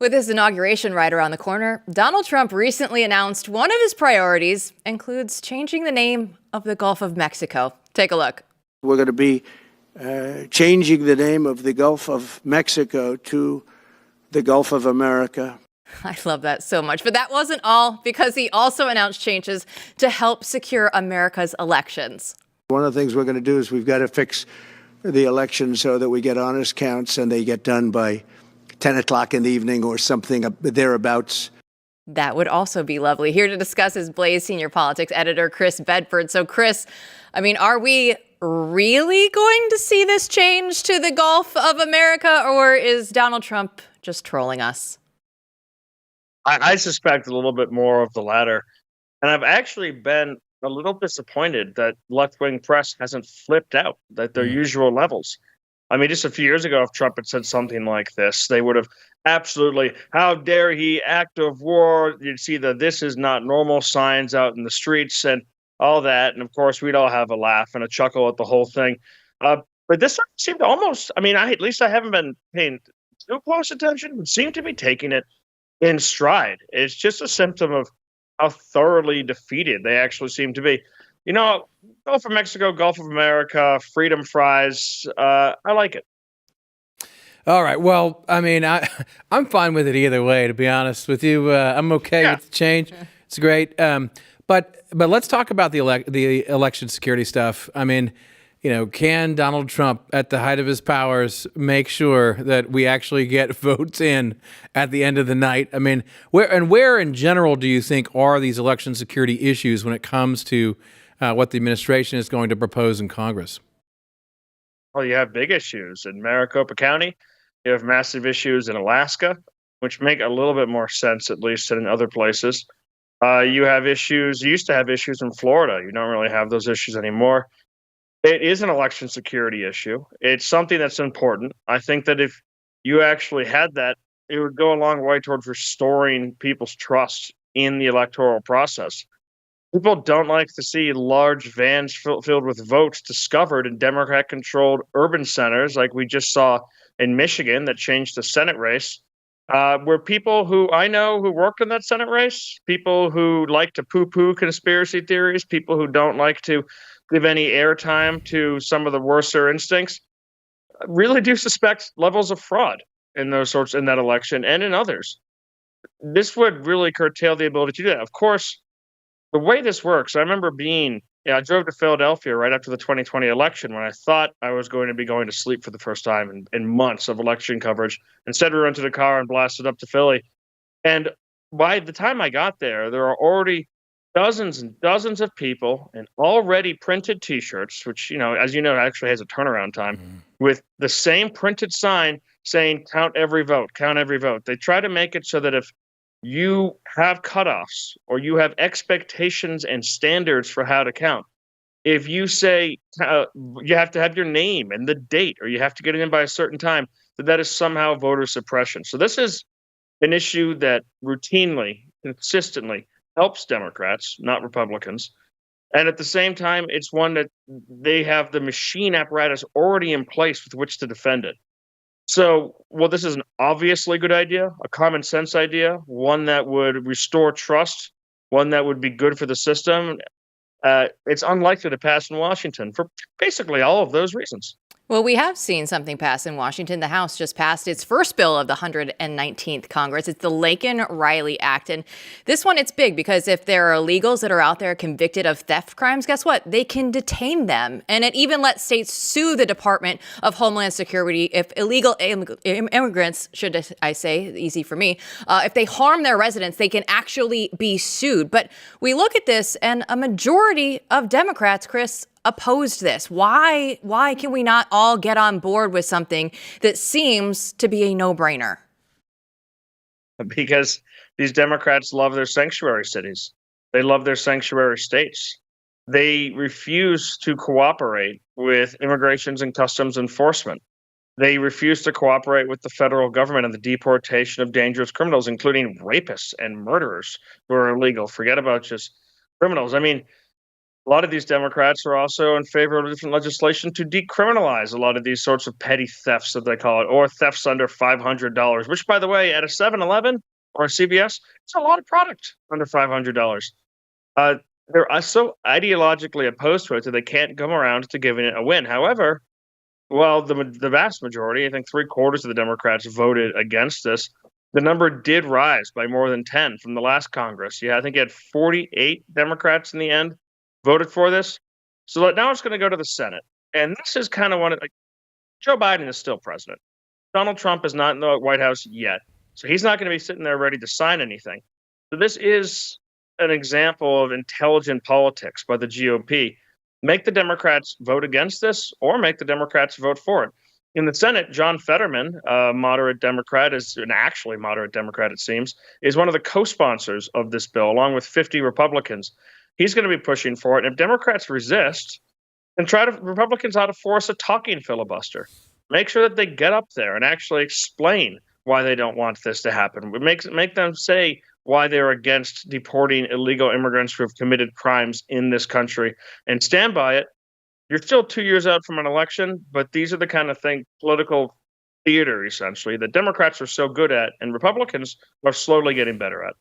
With his inauguration right around the corner, Donald Trump recently announced one of his priorities includes changing the name of the Gulf of Mexico. Take a look. We're going to be changing the name of the Gulf of Mexico to the Gulf of America. I love that so much. But that wasn't all, because he also announced changes to help secure America's elections. One of the things we're going to do is we've got to fix the election so that we get honest counts and they get done by 10 o'clock in the evening or something thereabouts. That would also be lovely. Here to discuss is Blaze senior politics editor Chris Bedford. So, Chris, are we really going to see this change to the Gulf of America, or is Donald Trump just trolling us? I suspect a little bit more of the latter. And I've actually been a little disappointed that left-wing press hasn't flipped out at their usual levels. Just a few years ago, if Trump had said something like this, they would have absolutely, how dare he, act of war. You'd see the "this is not normal" signs out in the streets and all that. And of course, we'd all have a laugh and a chuckle at the whole thing. But this seemed almost, at least I haven't been paying too close attention, but seemed to be taking it in stride. It's just a symptom of how thoroughly defeated they actually seem to be. Gulf of Mexico, Gulf of America, freedom fries. I like it. All right. Well, I'm fine with it either way, to be honest with you. I'm okay with the change. It's great. But let's talk about the election security stuff. Can Donald Trump, at the height of his powers, make sure that we actually get votes in at the end of the night? Where in general do you think are these election security issues when it comes to what the administration is going to propose in Congress? Well, you have big issues in Maricopa County. You have massive issues in Alaska, which make a little bit more sense, at least, than in other places. You used to have issues in Florida. You don't really have those issues anymore. It is an election security issue. It's something that's important. I think that if you actually had that, it would go a long way towards restoring people's trust in the electoral process. People don't like to see large vans filled with votes discovered in Democrat-controlled urban centers, like we just saw in Michigan that changed the Senate race, where people who I know who worked in that Senate race, people who like to poo-poo conspiracy theories, people who don't like to give any airtime to some of the worser instincts, really do suspect levels of fraud in that election and in others. This would really curtail the ability to do that. Of course, the way this works, I remember I drove to Philadelphia right after the 2020 election when I thought I was going to be going to sleep for the first time in months of election coverage. Instead, we rented a car and blasted up to Philly. And by the time I got there are already dozens and dozens of people in already printed T-shirts, which, as you know, actually has a turnaround time, with the same printed sign saying, "Count every vote, count every vote." They try to make it so that if you have cutoffs or you have expectations and standards for how to count, if you say you have to have your name and the date, or you have to get it in by a certain time, that is somehow voter suppression. So this is an issue that routinely, consistently helps Democrats, not Republicans. And at the same time, it's one that they have the machine apparatus already in place with which to defend it. So, this is an obviously good idea, a common sense idea, one that would restore trust, one that would be good for the system. It's unlikely to pass in Washington for basically all of those reasons. Well, we have seen something pass in Washington. The House just passed its first bill of the 119th Congress. It's the Laken-Riley Act. And this one, it's big because if there are illegals that are out there convicted of theft crimes, guess what? They can detain them. And it even lets states sue the Department of Homeland Security if illegal immigrants, should I say, easy for me, if they harm their residents, they can actually be sued. But we look at this and a majority of Democrats, Chris, opposed this. Why can we not all get on board with something that seems to be a no-brainer? Because these Democrats love their sanctuary cities. They love their sanctuary states. They refuse to cooperate with immigrations and customs enforcement. They refuse to cooperate with the federal government in the deportation of dangerous criminals, including rapists and murderers who are illegal. Forget about just criminals. A lot of these Democrats are also in favor of different legislation to decriminalize a lot of these sorts of petty thefts, that they call it, or thefts under $500, which, by the way, at a 7-Eleven or a CVS, it's a lot of product under $500. Uh, they're so ideologically opposed to it that they can't come around to giving it a win. However, well, the vast majority, I think three-quarters of the Democrats voted against this. The number did rise by more than 10 from the last Congress. Yeah, I think you had 48 Democrats in the end voted for this. So now it's going to go to the Senate. And this is kind of one of, like, Joe Biden is still president. Donald Trump is not in the White House yet. So he's not going to be sitting there ready to sign anything. So this is an example of intelligent politics by the GOP. Make the Democrats vote against this, or make the Democrats vote for it. In the Senate, John Fetterman, a moderate Democrat, is an actually moderate Democrat, it seems, is one of the co-sponsors of this bill, along with 50 Republicans. He's going to be pushing for it. And if Democrats resist, then Republicans ought to force a talking filibuster. Make sure that they get up there and actually explain why they don't want this to happen. Make them say why they're against deporting illegal immigrants who have committed crimes in this country, and stand by it. You're still 2 years out from an election, but these are the kind of political theater, essentially, that Democrats are so good at and Republicans are slowly getting better at.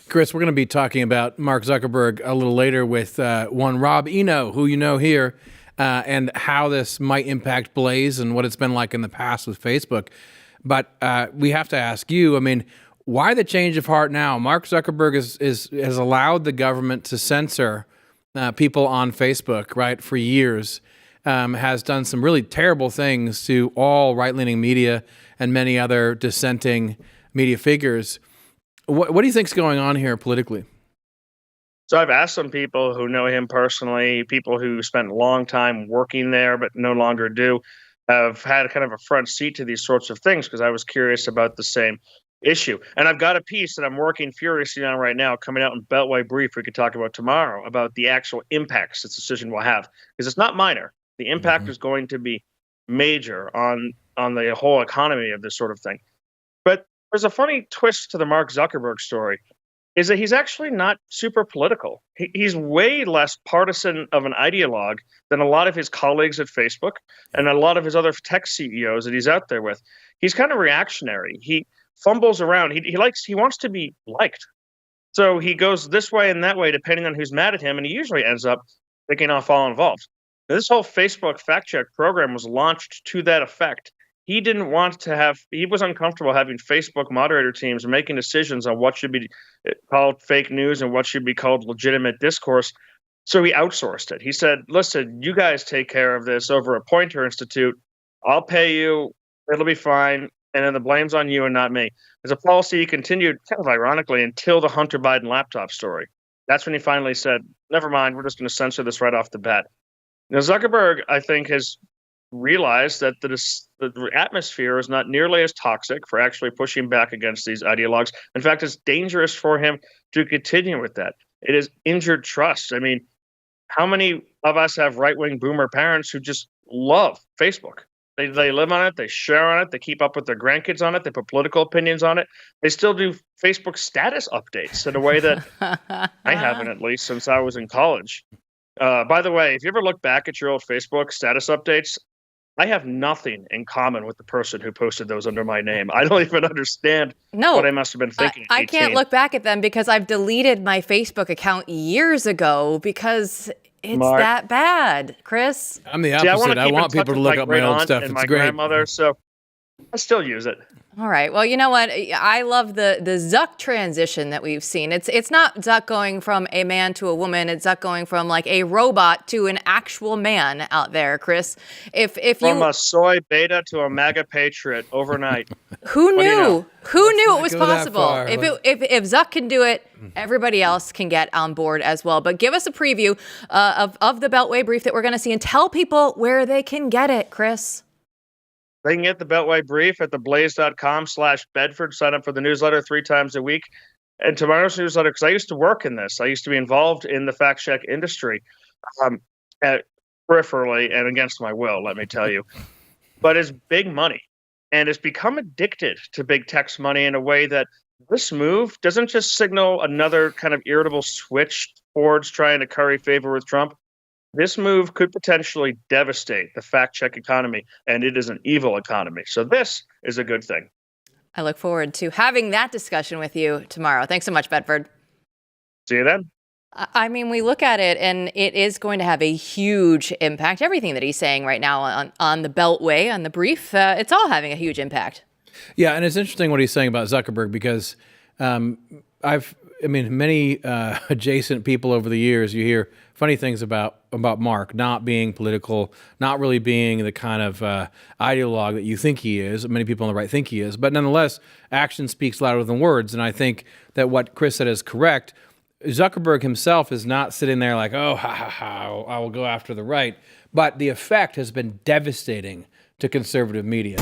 Chris, we're going to be talking about Mark Zuckerberg a little later with one Rob Eno, who you know here, and how this might impact Blaze and what it's been like in the past with Facebook. But we have to ask you, I mean, why the change of heart now? Mark Zuckerberg has allowed the government to censor people on Facebook, right, for years, has done some really terrible things to all right-leaning media and many other dissenting media figures. What do you think's going on here politically? So I've asked some people who know him personally, people who spent a long time working there but no longer do, have had kind of a front seat to these sorts of things because I was curious about the same issue. And I've got a piece that I'm working furiously on right now, coming out in Beltway Brief we could talk about tomorrow, about the actual impacts this decision will have. Because it's not minor. The impact is going to be major on the whole economy of this sort of thing. But there's a funny twist to the Mark Zuckerberg story, is that he's actually not super political. He's way less partisan of an ideologue than a lot of his colleagues at Facebook and a lot of his other tech CEOs that he's out there with. He's kind of reactionary. He fumbles around. He wants to be liked. So he goes this way and that way, depending on who's mad at him, and he usually ends up picking off all involved. Now, this whole Facebook fact check program was launched to that effect. He was uncomfortable having Facebook moderator teams making decisions on what should be called fake news and what should be called legitimate discourse. So he outsourced it. He said, listen, you guys take care of this over at Poynter Institute. I'll pay you. It'll be fine. And then the blame's on you and not me. As a policy, he continued, kind of ironically, until the Hunter Biden laptop story. That's when he finally said, never mind, we're just going to censor this right off the bat. Now, Zuckerberg, I think, has realized that the atmosphere is not nearly as toxic for actually pushing back against these ideologues. In fact, it's dangerous for him to continue with that. It has injured trust. I mean, how many of us have right-wing boomer parents who just love Facebook? They live on it, they share on it, they keep up with their grandkids on it, they put political opinions on it. They still do Facebook status updates in a way that I haven't, at least, since I was in college. By the way, if you ever look back at your old Facebook status updates, I have nothing in common with the person who posted those under my name. I don't even understand what I must have been thinking. I can't look back at them because I've deleted my Facebook account years ago because it's that bad, Chris. I'm the opposite. I want people to look up my old stuff. It's my great. Grandmother, so I still use it. All right. Well, you know what? I love the Zuck transition that we've seen. It's not Zuck going from a man to a woman. It's Zuck going from like a robot to an actual man out there, Chris. From a soy beta to a MAGA patriot overnight. Who knew? Who knew it was go that possible? far. If Zuck can do it, everybody else can get on board as well. But give us a preview of the Beltway Brief that we're going to see, and tell people where they can get it, Chris. They can get the Beltway Brief at theblaze.com/Bedford. Sign up for the newsletter 3 times a week. And tomorrow's newsletter, because I used to work in this. I used to be involved in the fact check industry peripherally and against my will, let me tell you. But it's big money. And it's become addicted to big tech's money in a way that this move doesn't just signal another kind of irritable switch towards trying to curry favor with Trump, this move could potentially devastate the fact-check economy, and it is an evil economy. So this is a good thing. I look forward to having that discussion with you tomorrow. Thanks so much, Bedford. See you then. I mean, we look at it and it is going to have a huge impact. Everything that he's saying right now on the Beltway, on the brief, it's all having a huge impact. Yeah, and it's interesting what he's saying about Zuckerberg because many adjacent people over the years, you hear funny things about Mark not being political, not really being the kind of ideologue that you think he is. Many people on the right think he is. But nonetheless, action speaks louder than words. And I think that what Chris said is correct. Zuckerberg himself is not sitting there like, oh, I will go after the right. But the effect has been devastating to conservative media.